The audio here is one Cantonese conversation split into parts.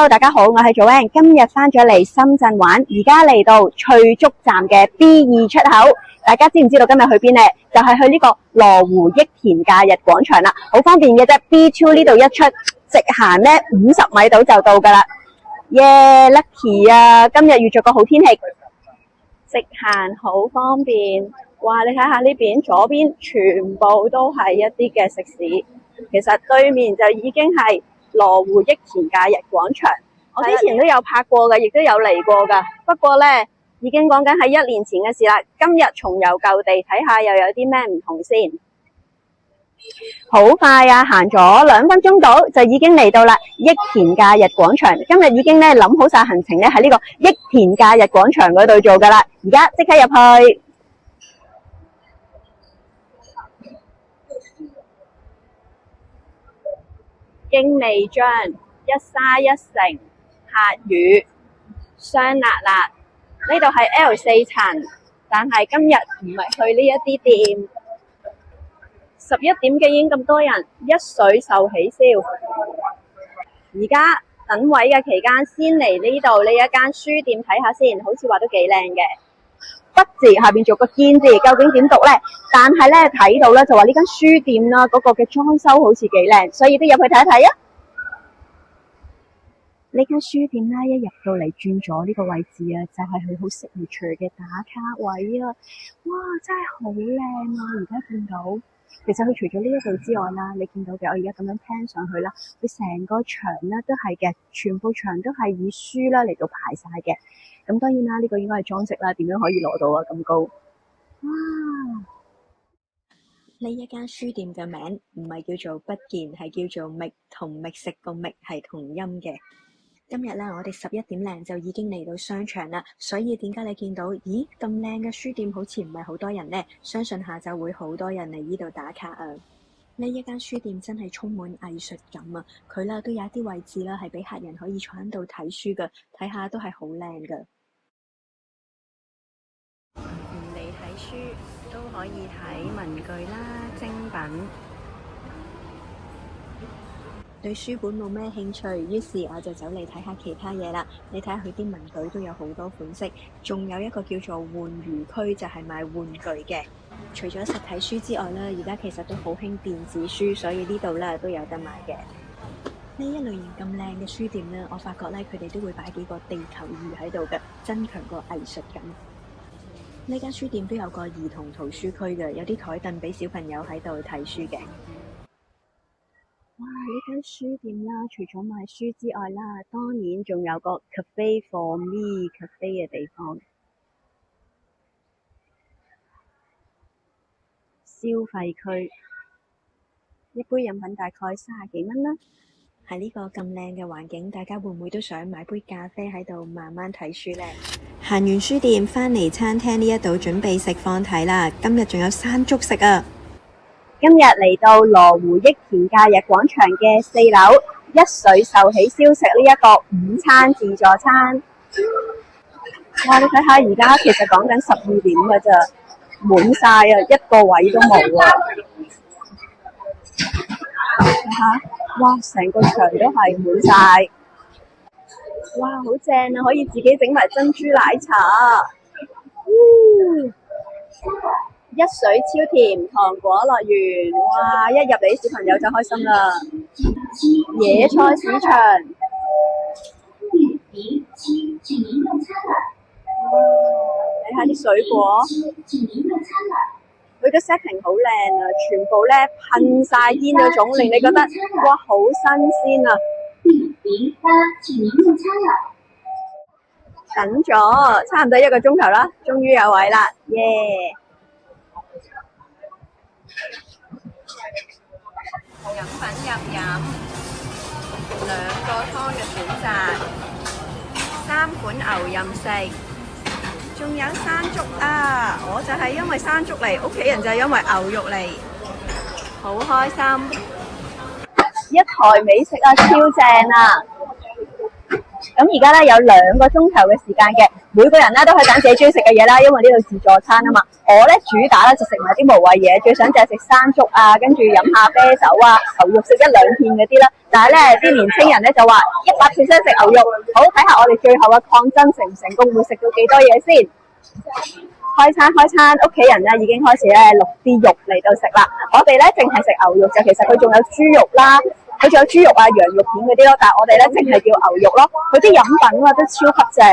大家好，我係祖Ann，今日翻咗嚟深圳玩，而家嚟到翠竹站嘅 B2 出口，大家知唔知道今日去邊呢？就係去呢個羅湖益田假日廣場啦，好方便嘅啫。B2 呢度一出，直行呢50米度就到噶啦。耶，lucky 啊！今日遇着個好天氣，直行好方便。哇，你睇下呢邊，左邊全部都係一啲嘅食肆，其實對面就已經係羅湖益田假日廣場，我之前都有拍過嘅，亦都有嚟過噶。不過呢，已經講緊係1年前嘅事啦。今日重遊舊地，睇下又有啲咩唔同先。好快啊，行咗2分鐘到就已經嚟到啦益田假日廣場。今日已經呢諗好晒行程呢，喺呢個益田假日廣場嗰度做噶啦。而家即刻入去。京利張、一沙一城、客語、雙辣辣，呢度係 L4 層，但係今日唔係去呢一啲店。11點幾已經咁多人，一水受起燒。而家等位嘅期間，先嚟呢度呢一間書店睇下先，好似話都幾靚嘅。不字下邊做個堅字，究竟點讀呢？但係呢，睇到呢就話呢間書店啦，嗰個嘅裝修好似幾靚，所以都入去睇一睇啊！呢間書店呢，一入到嚟轉咗呢個位置啊，就係佢好signature嘅打卡位啊！哇，真係好靚啊！而家見到，其實佢除咗呢一度之外啦，你見到嘅，我而家咁樣 pan 上去啦，佢成個牆呢都係嘅，全部牆都係以書啦嚟到排晒嘅。咁當然啦，呢個應該係裝飾啦，點樣可以攞到啊咁高？哇！呢一間書店嘅名唔係叫做不見，係叫做覓，同覓食個覓係同音嘅。今日咧，我哋11點零就已經嚟到商場啦，所以點解你見到，咦咁靚嘅書店好似唔係好多人呢？相信下晝會好多人嚟呢度打卡啊！呢一間書店真係充滿藝術感啊！佢啦都有一啲位置啦，係俾客人可以坐喺度睇書㗎，睇下都係好靚㗎。唔嚟睇書都可以睇文具啦、精品。對書本冇咩興趣，於是我就走嚟睇下其他嘢啦。你睇下佢啲文具都有好多款式，仲有一個叫做玩具區，就係賣玩具嘅。除咗實體書之外咧，而家其實都好興電子書，所以呢度咧都有得買嘅。呢一類型咁靚嘅書店咧，我發覺咧佢哋都會擺幾個地球儀喺度嘅，增強個藝術感。呢間書店都有個兒童圖書區嘅，有啲台凳俾小朋友喺度睇書嘅。哇！呢間書店啦，除咗賣書之外啦，當然仲有個 cafe for me cafe 嘅地方。消費區，一杯飲品大概30幾蚊啦。喺呢個咁靚嘅環境，大家會唔會都想買杯咖啡喺度慢慢睇書呢？行完書店，返嚟餐廳呢一度準備食放題啦。今日仲有山竹食啊！今日嚟到羅湖益田假日廣場嘅4樓，一水受起燒食呢一個午餐自助餐。哇！你睇下而家其實講緊12點㗎咋，滿晒啊，一個位都冇啊！睇下，哇！成個場都係滿晒。哇！好正啊，可以自己整埋珍珠奶茶。一水超甜糖果樂園，哇！一入嚟小朋友就開心啦。野菜市場，睇下啲水果，佢嘅 setting 好靚啊，全部咧噴晒煙嗰種，令你覺得哇好新鮮啊！等咗差唔多1個鐘頭啦，終於有位啦，耶！飲品入飲，2個湯嘅選擇，3款牛任食，仲有山竹啊！我就係因為山竹嚟，屋企人就係因為牛肉嚟，好開心！一台美食啊，超正啊！咁而家咧有2個鐘頭嘅時間嘅，每個人咧都可以揀自己中意食嘅嘢啦，因為呢度自助餐啊嘛。我咧主打咧就食埋啲無謂嘢，最想就係食山竹啊，跟住飲下啤酒啊，牛肉食1-2片嗰啲啦。但係咧啲年青人咧就話100%食牛肉，好睇下我哋最後嘅抗爭成唔成功，會食到幾多嘢先。開餐，屋企人咧已經開始咧淥啲肉嚟到食啦。我哋咧淨係食牛肉就，其實佢仲有豬肉啦，佢仲有豬肉啊、羊肉片嗰啲咯。但係我哋咧淨係叫牛肉咯。佢啲飲品啊都超級正。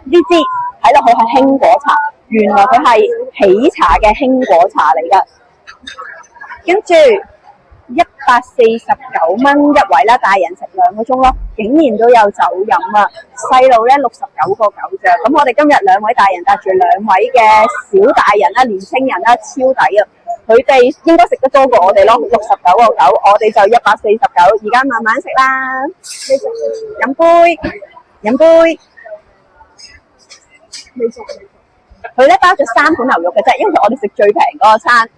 呢支睇落去係興果茶，原來佢係喜茶嘅興果茶嚟噶。跟住149蚊一位啦，大人食2個鐘咯，竟然都有酒飲啊！細路咧69個9啫。咁我哋今日2位大人帶住2位嘅小大人啦、年青人啦，超抵啊！佢哋應該食得多過我哋咯，69個9，我哋就149。而家慢慢食啦，飲杯。佢咧包咗3款牛肉嘅啫，因為我哋食最平嗰個餐。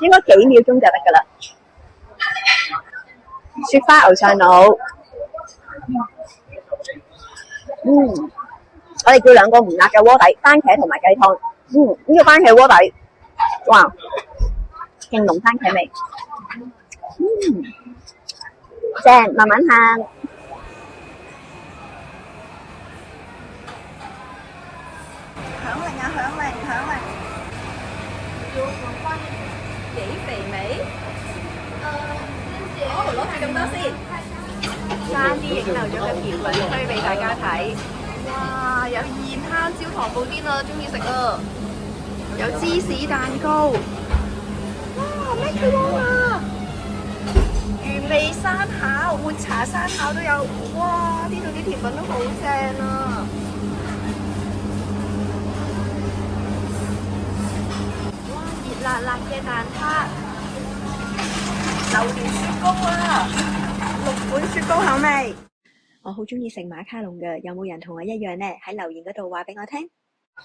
應該幾秒鐘就得噶啦。雪花牛上腦，我哋叫2個唔辣嘅鍋底，番茄同埋雞湯。呢個番茄鍋底，哇，勁濃番茄味。正，慢慢行。響鈴！幾肥美？攞住咁多先，爭啲影漏咗個甜品推俾大家睇。哇！有現烤焦糖布甸啊，中意食啊！有芝士蛋糕，哇！咩嘅啊？原味生烤、抹茶生烤都有，哇！呢度啲甜品都好正啊！辣辣嘅蛋撻，榴蓮雪糕啊，6款雪糕口味。我好中意食馬卡龍嘅，有冇人同我一樣呢？喺留言嗰度話俾我聽。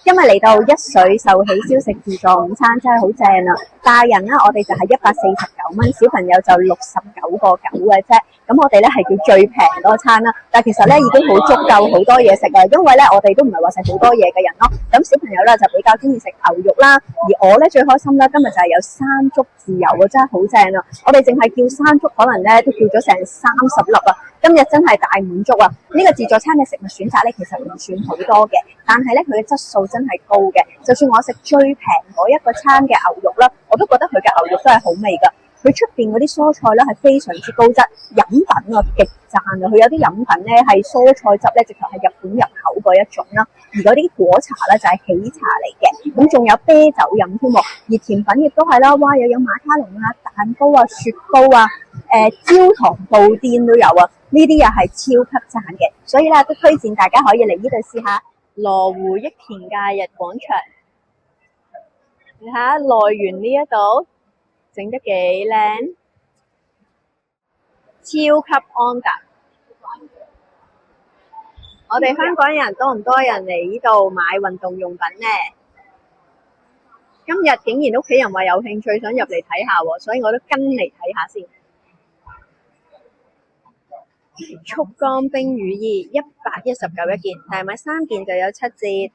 今日嚟到一水壽喜燒食自助午餐真係好正啊！大人啦，我哋就係149蚊，小朋友就69個9嘅啫。咁我哋咧係叫最平嗰餐啦，但係其實咧已經好足夠好多嘢食啊，因為咧我哋都唔係話食好多嘢嘅人咯。咁小朋友咧就比較中意食牛肉啦，而我咧最開心啦，今日就係有山竹自由啊，真係好正啊！我哋淨係叫山竹，可能咧都叫咗成30粒啊！今日真係大滿足啊！呢個自助餐嘅食物選擇咧其實唔算好多嘅，但係咧佢嘅質素真係高嘅。就算我食最平嗰一個餐嘅牛肉啦，我都覺得佢嘅牛肉都係好味噶。佢出邊嗰啲蔬菜咧係非常之高質，飲品啊極讚啊！佢有啲飲品咧係蔬菜汁咧，直頭係日本入口嗰一種啦。而嗰啲果茶咧就係喜茶嚟嘅，咁仲有啤酒飲添喎。而甜品亦都係啦，哇！又有馬卡龍啊、蛋糕啊、雪糕啊、焦糖布甸都有啊！呢啲又係超級讚嘅，所以咧都推薦大家可以嚟呢度試下羅湖益田假日廣場。你睇下內園呢一度整得幾靚，超級安達。我哋香港人多唔多人嚟呢度買運動用品呢？今日竟然屋企人話有興趣想入嚟睇下喎，所以我都跟嚟睇下先。速乾冰羽衣119一件，大買3件就有7折。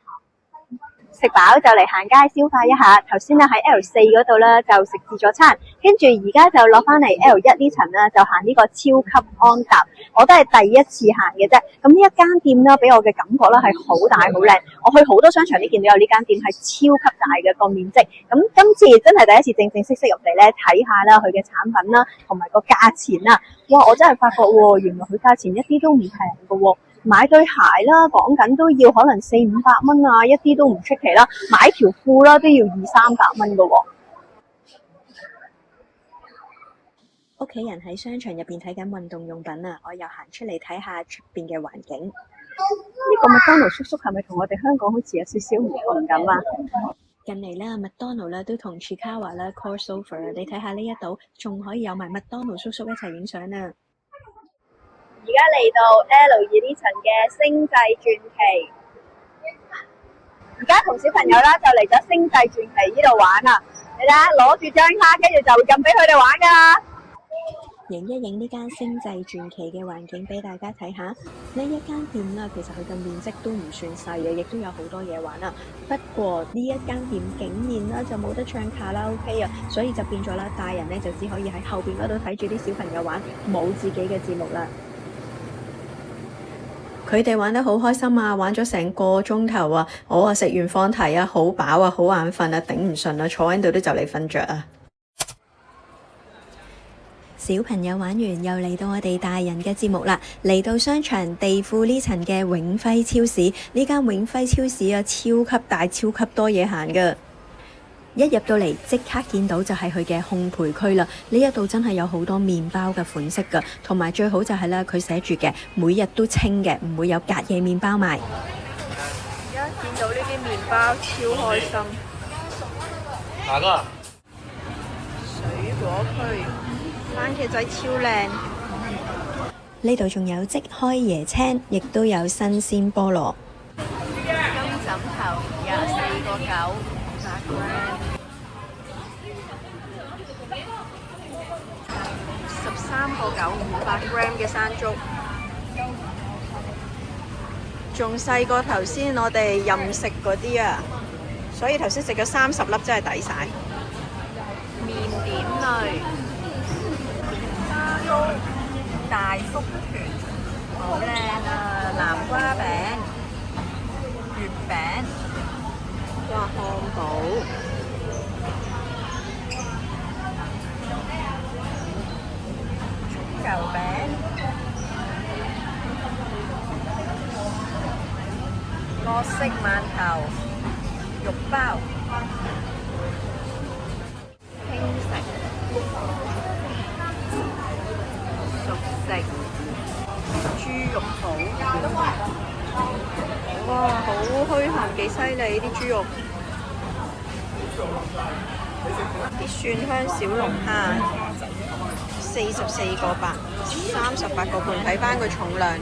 食飽就嚟行街消化一下，頭先咧喺 L4 嗰度咧就食自助餐，跟住而家就落翻嚟 L1 呢層啦，就行呢個超級安踏，我都係第一次行嘅啫。咁呢一間店咧，俾我嘅感覺咧係好大好靚，我去好多商場都見到有呢間店係超級大嘅個面積。咁今次真係第一次正正式式入嚟咧睇下啦，佢嘅產品啦，同埋個價錢啦，哇！我真係發覺喎，原來佢價錢一啲都唔平㗎喎。買對鞋啦，講緊都要可能400-500蚊啊，一啲都唔出奇啦。買條褲啦都要200-300蚊噶喎。屋企人喺商場入邊睇緊運動用品啊，我又行出嚟睇下出邊嘅環境。呢個麥當勞叔叔係咪同我哋香港好似有少少唔同咁啊？近嚟啦，麥當勞啦都同 Chiikawa 啦 crossover， 你睇下呢一度仲可以有埋麥當勞叔叔一齊影相啊！而家嚟到 L2 呢層嘅星際傳奇，而家同小朋友啦就嚟咗星際傳奇呢度玩啦。你睇下，攞住張卡，跟住就會撳俾佢哋玩噶啦。影一影呢間星際傳奇嘅環境俾大家睇下。呢一間店啦，其實佢嘅面積都唔算細嘅，亦都有好多嘢玩啊。不過呢一間店竟然啦就冇得唱卡拉 OK 啊，所以就變咗啦，大人咧就只可以喺後邊嗰度睇住啲小朋友玩，冇自己嘅節目啦。佢哋玩得好開心啊，玩咗成個鐘頭啊！我啊食完放題啊，好飽啊，好眼瞓啊，頂唔順啊，坐喺度都就嚟瞓着啊！小朋友玩完又嚟到我哋大人嘅節目啦，嚟到商場地庫呢層嘅永輝超市，呢間永輝超市啊，超級大，超級多嘢行噶。一入到嚟即刻見到就係佢嘅烘焙區啦，呢一度真係有好多麵包嘅款式噶，同埋最好就係咧佢寫住嘅每日都清嘅，唔會有隔夜麵包賣。而家見到呢啲麵包超開心。哪個？水果區，番茄仔超靚。呢度仲有即開椰青，亦都有新鮮菠蘿。金枕頭24.913.9 500g 嘅山竹，仲細過頭先我哋任食嗰啲啊，所以頭先食咗30粒真係抵晒。麵點類，花糕、大福團，好靚啊！南瓜餅、月餅，哇，漢堡。油餅、各式饅頭、肉包、輕食、熟食、豬肉堡，哇，好虛鹹，幾犀利啲豬肉！啲蒜香小龍蝦。44.8 38個半，睇翻個重量。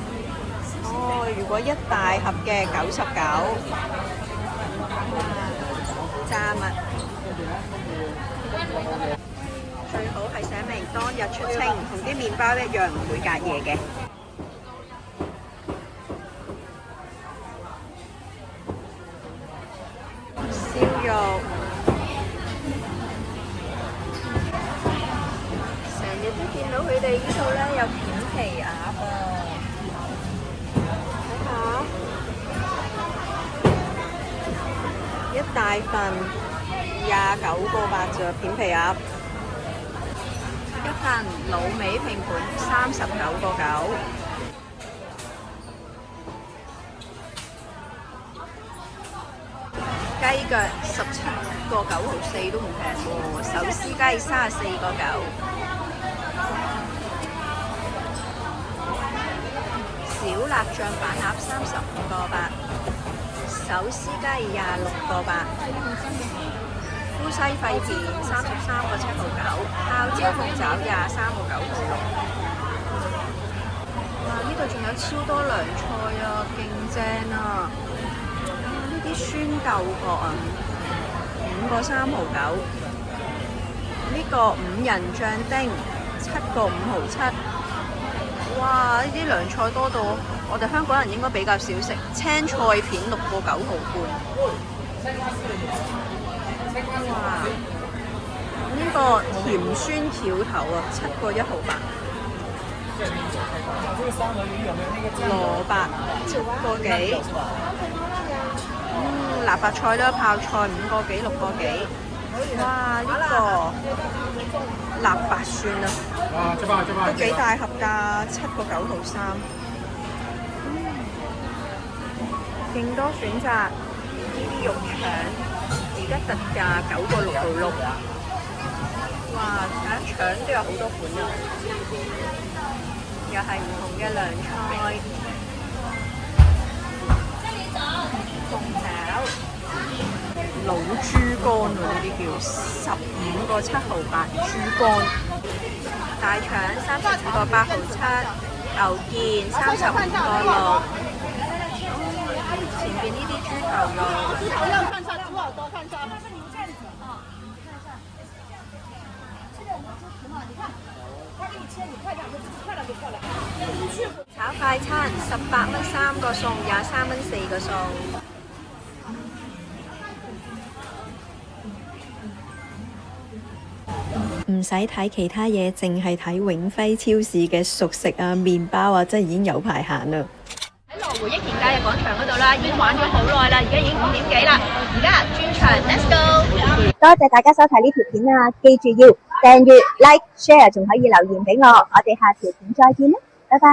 哦，如果一大盒嘅99，炸物最好係寫明當日出清，同啲麵包一樣唔會隔夜嘅。燒肉。見到佢哋呢度咧有片皮鴨啊，睇下一大份29.8咋片皮鴨，一份滷味拼盤39.9，雞腳17.9毫4都唔平喎，手撕雞34.9。小辣醬板鴨35.8，手撕雞26.8，夫西肺片33.7.9，烤椒鳳爪23.9.6。哇！呢度仲有超多涼菜啊，勁正啊！呢啲酸豆角啊5.3.9，呢個5人醬丁7.5.7。哇！呢啲涼菜多到我哋香港人應該比較少食，青菜片6.9毫半。哇！呢個甜酸橋頭啊7.1毫8。蘿蔔9個幾。臘八菜啦，泡菜5個幾6個幾。哇！呢個臘八蒜啊，都幾大盒㗎，7.9毫3。勁多選擇，呢啲肉腸而家特價9.6毫6。哇！睇下腸都有好多款啊，又係唔同嘅涼菜。鳳爪、老豬肝喎，呢啲叫15.7毫8豬肝。大腸35.8毫7，牛腱35.6。前邊呢啲豬頭肉。要看沙豬啊，多看沙。炒快餐18蚊3個餸，23蚊4個餸。唔使睇其他嘢，淨係睇永輝超市嘅熟食啊、麵包啊，真係已經有排行啦。喺羅湖益田假日廣場嗰度啦，已經玩咗好耐啦，而家已經5點幾啦，而家轉場 ，Let's go！多謝大家收睇呢條片啊，記住要訂閱、like、share，仲可以留言俾我，我哋下條片再見啦，拜拜。